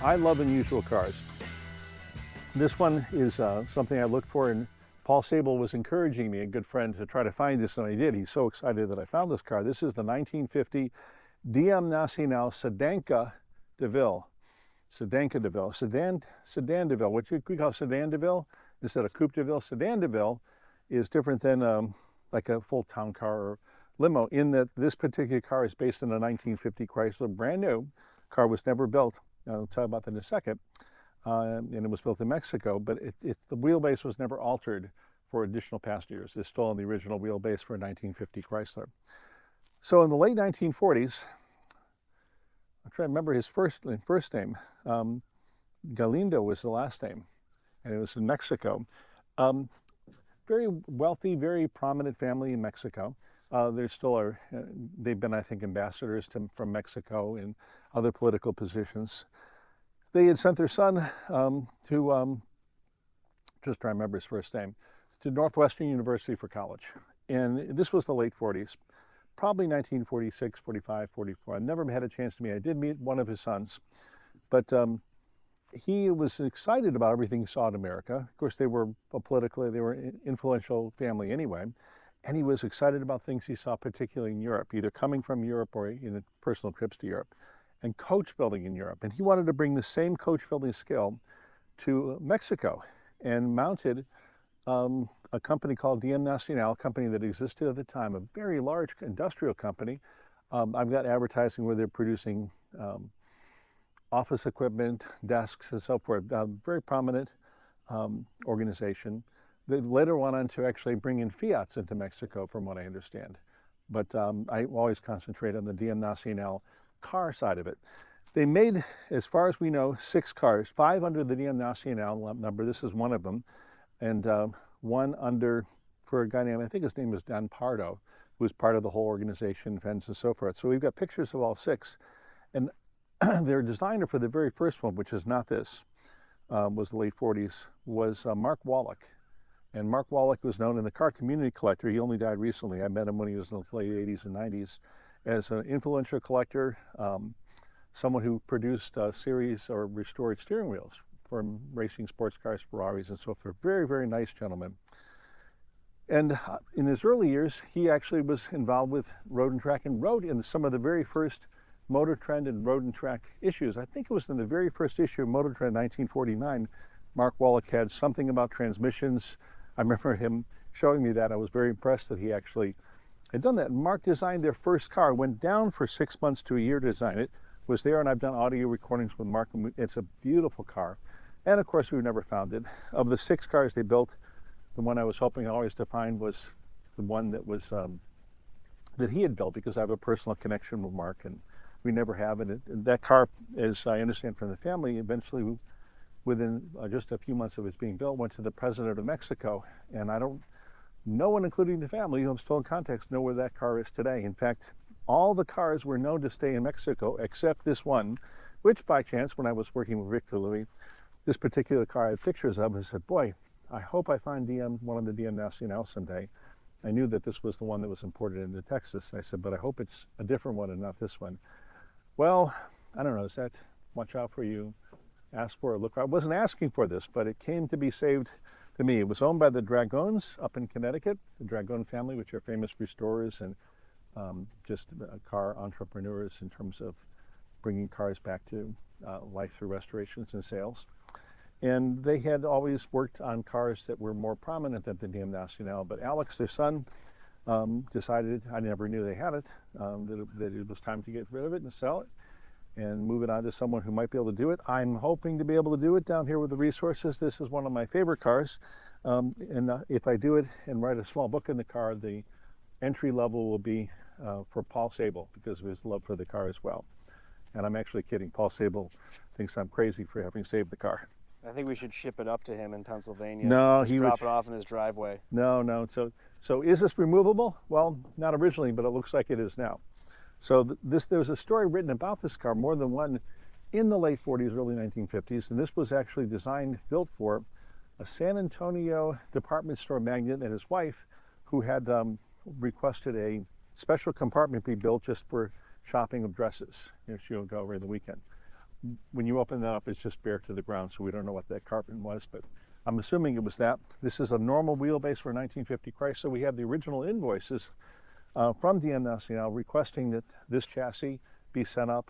I love unusual cars. This one is something I looked for, and Paul Sable was encouraging me, a good friend, to try to find this, and I did. He's so excited that I found this car. This is the 1950 DM Nacional Sedanca deVille. Sedanca deVille. Sedan deVille. What we call Sedan deVille instead of coupe deVille. Sedan deVille is different than like a full town car or limo, in that this particular car is based on a 1950 Chrysler, brand new. Car was never built. I'll tell you about that in a second. And it was built in Mexico, but the wheelbase was never altered for additional passengers. It's still on the original wheelbase for a 1950 Chrysler. So in the late 1940s, I'm trying to remember his first name. Galindo was the last name, and it was in Mexico. Very wealthy, very prominent family in Mexico. There still are, they've been, I think, ambassadors from Mexico in other political positions. They had sent their son to, just trying to remember his first name, to Northwestern University for college. And this was the late 40s, probably 1946, 45, 44. I never had a chance to meet. I did meet one of his sons, but he was excited about everything he saw in America. Of course, they were an influential family anyway. And he was excited about things he saw, particularly in Europe, either coming from Europe or in personal trips to Europe, and coach building in Europe. And he wanted to bring the same coach building skill to Mexico, and mounted a company called DM Nacional, a company that existed at the time, a very large industrial company. I've got advertising where they're producing office equipment, desks, and so forth. Very prominent organization. They later went on to actually bring in Fiats into Mexico, from what I understand. But I always concentrate on the DM Nacional car side of it. They made, as far as we know, 6 cars, 5 under the DM Nacional number. This is one of them. And one under, for a guy named, I think his name is Don Pardo, who was part of the whole organization, fence and so forth. So we've got pictures of all 6. And their designer for the very first one, which is not this, was the late 40s, was Mark Wallach. And Mark Wallach was known in the car community collector. He only died recently. I met him when he was in the late 80s and 90s as an influential collector, someone who produced series or restored steering wheels for racing sports cars, Ferraris, and so forth. Very, very nice gentleman. And in his early years, he actually was involved with Road and Track, and wrote in some of the very first Motor Trend and Road and Track issues. I think it was in the very first issue of Motor Trend, 1949. Mark Wallach had something about transmissions. I remember him showing me that. I was very impressed that he actually had done that. And Mark designed their first car, went down for 6 months to a year to design it, was there, and I've done audio recordings with Mark. It's a beautiful car. And of course, we've never found it. Of the 6 cars they built, the one I was hoping always to find was the one that was that he had built, because I have a personal connection with Mark, and we never have it. And that car, as I understand from the family, eventually, within just a few months of it being built, went to the president of Mexico. And no one, including the family, who I'm still in contact, know where that car is today. In fact, all the cars were known to stay in Mexico except this one, which by chance, when I was working with Victor Louis, this particular car I had pictures of, and I said, boy, I hope I find one of the DM Nacional someday. I knew that this was the one that was imported into Texas. I said, but I hope it's a different one and not this one. Well, I don't know, is that watch out for you? Ask for it, look. I wasn't asking for this, but it came to be saved to me. It was owned by the Dragons up in Connecticut, the Dragon family, which are famous restorers and just car entrepreneurs in terms of bringing cars back to life through restorations and sales. And they had always worked on cars that were more prominent than the DM Nacional. But Alex, their son, decided, I never knew they had it, that it was time to get rid of it and sell it and move it on to someone who might be able to do it. I'm hoping to be able to do it down here with the resources. This is one of my favorite cars. If I do it and write a small book in the car, the entry level will be for Paul Sable, because of his love for the car as well. And I'm actually kidding. Paul Sable thinks I'm crazy for having saved the car. I think we should ship it up to him in Pennsylvania. No, just drop it off in his driveway. No. So is this removable? Well, not originally, but it looks like it is now. So there's a story written about this car, more than one, in the late 40s, early 1950s, and this was actually built for a San Antonio department store magnate and his wife, who had requested a special compartment be built just for shopping of dresses. She would go over the weekend. when you open that up, it's just bare to the ground, so we don't know what that carpet was, but I'm assuming it was that. This is a normal wheelbase for a 1950 Chrysler. We have the original invoices from DM Nacional requesting that this chassis be sent up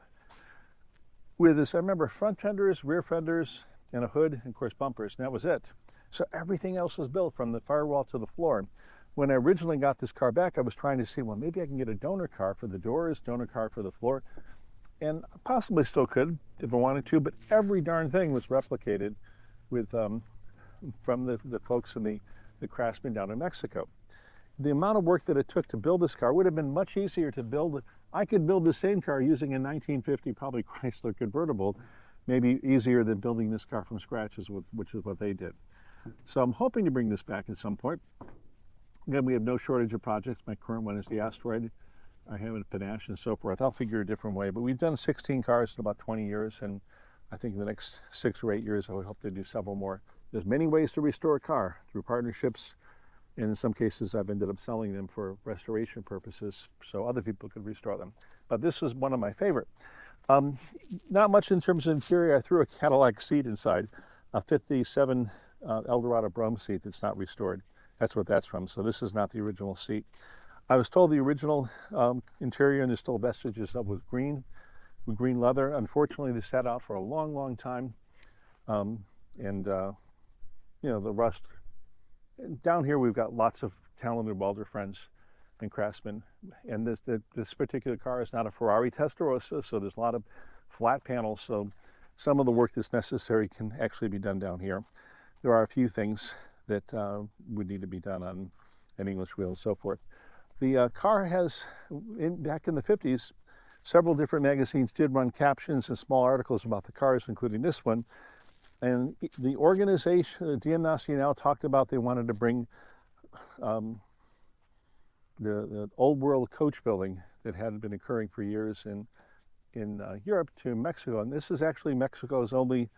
with this, I remember, front fenders, rear fenders, and a hood, and of course bumpers, and that was it. So everything else was built from the firewall to the floor. When I originally got this car back, I was trying to see, well, maybe I can get a donor car for the doors, donor car for the floor, and possibly still could if I wanted to, but every darn thing was replicated with from the folks in the craftsmen down in Mexico. The amount of work that it took to build this car would have been much easier to build. I could build the same car using a 1950 probably Chrysler convertible, maybe easier than building this car from scratch, which is what they did. So I'm hoping to bring this back at some point. Again, we have no shortage of projects. My current one is the Asteroid. I have a Panache and so forth. I'll figure a different way, but we've done 16 cars in about 20 years, and I think in the next 6 or 8 years, I would hope to do several more. There's many ways to restore a car through partnerships, and in some cases, I've ended up selling them for restoration purposes so other people could restore them. But this was one of my favorite. Not much in terms of interior. I threw a Cadillac seat inside, a 57 Eldorado Brougham seat that's not restored. That's what that's from, so this is not the original seat. I was told the original interior, and there's still vestiges of, was green, with green leather. Unfortunately, this sat out for a long, long time, you know, the rust. Down here, we've got lots of talented welder friends and craftsmen, and this particular car is not a Ferrari Testarossa, so there's a lot of flat panels, so some of the work that's necessary can actually be done down here. There are a few things that would need to be done on an English wheel and so forth. The car has, back in the 50s, several different magazines did run captions and small articles about the cars, including this one. And the organization, DM Nacional, talked about they wanted to bring the old world coach building that had been occurring for years in Europe to Mexico. And this is actually Mexico's only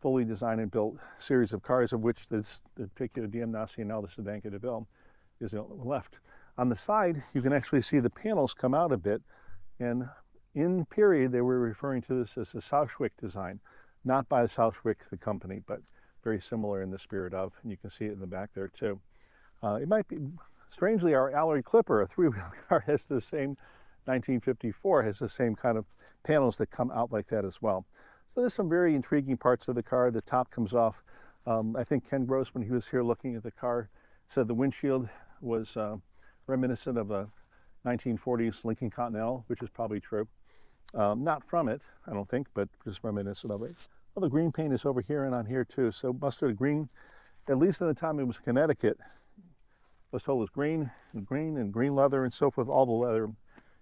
fully designed and built series of cars, of which this particular DM Nacional, the Sedanca deVille, is left. On the side, you can actually see the panels come out a bit, and in period, they were referring to this as the Southwick design, not by Southwick, the company, but very similar in the spirit of, and you can see it in the back there too. It might be, strangely, our alloy clipper, a three-wheel car, has the same, 1954, has the same kind of panels that come out like that as well. So there's some very intriguing parts of the car. The top comes off. I think Ken Gross, when he was here looking at the car, said the windshield was reminiscent of a 1940s Lincoln Continental, which is probably true. Not from it, I don't think, but just reminiscent of it. Well, the green paint is over here and on here too. So mustard green, at least at the time it was Connecticut, was told it was green and green leather and so forth. All the leather,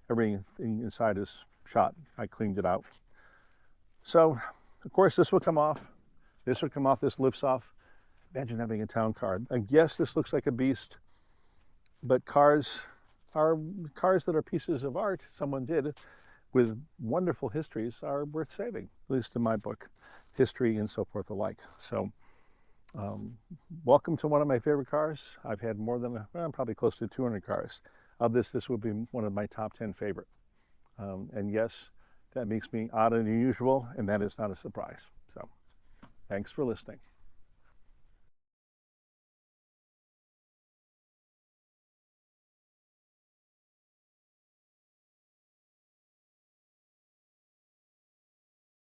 everything inside is shot. I cleaned it out. So, of course, this will come off. This will come off. This lifts off. Imagine having a town car. I guess this looks like a beast, but cars that are pieces of art someone did with wonderful histories are worth saving, at least in my book, history and so forth alike. So welcome to one of my favorite cars. I've had more than, probably close to 200 cars. Of this would be one of my top 10 favorite. And yes, that makes me odd and unusual, and that is not a surprise. So thanks for listening.